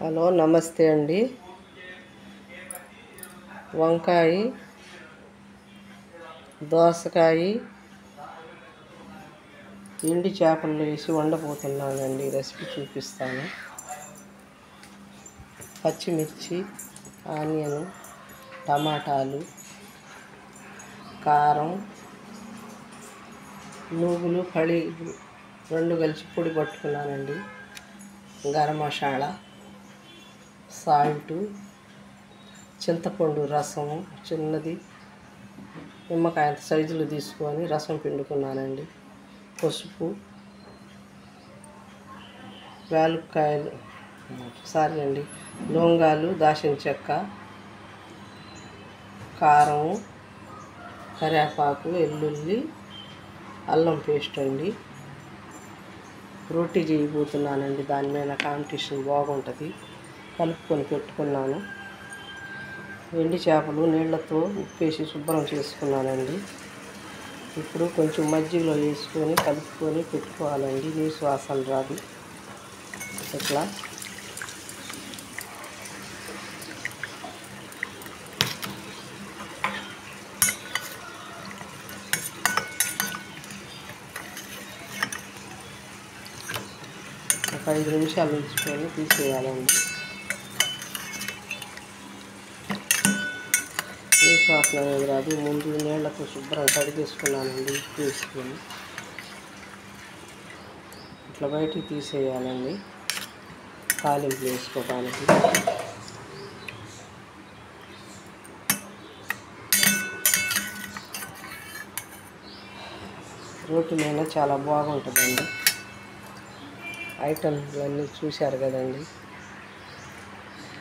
Hello నమస్తే అండి. వంకాయ, దోసకాయ, ఎండి చేపలు వేసి వండబోతున్నానండి. రెసిపీ చూపిస్తాను. పచ్చిమిర్చి, ఆనియన్, టమాటాలు, కారం, నువ్వులు, పల్లీలు రెండు కలిసి పొడి పట్టుకున్నానండి. గరం మసాలా, సాల్టు, చింతపండు రసము చిన్నది, నిమ్మకాయ సైజులు తీసుకొని రసం పిండుకున్నానండి. పసుపు, యాలక్కాయలు లవంగాలు, దాల్చిన చెక్క, కారం, కరివేపాకు, వెల్లుల్లి, అల్లం పేస్ట్ అండి. రోటీ చేయబోతున్నానండి. దాని మీద కాంపిటీషన్ బాగుంటుంది. కలుపుకొని పెట్టుకున్నాను. ఎండి చేపలు నీళ్ళతో ఉప్పేసి శుభ్రం చేసుకున్నానండి. ఇప్పుడు కొంచెం మజ్జిగలో వేసుకొని కలుపుకొని పెట్టుకోవాలండి. నీసు వాసన రాదు. ఇట్లా ఒక 5 నిమిషాలు ఉంచుకొని తీసేయాలండి. నీసు వాసన అనేది రాదు. ముందు నీళ్ళతో శుభ్రం కడిగేసుకున్నానండి. ఉప్పు వేసుకొని ఇట్లా బయటికి తీసేయాలండి. తాలింపు వేసుకోవడానికి రోటి మీద చాలా బాగుంటుందండి. ఐటమ్స్ అన్నీ చూశారు కదండి.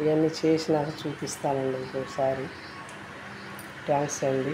ఇవన్నీ చేసినాక చూపిస్తానండి ఇంకోసారి. థ్యాంక్స్ అండి.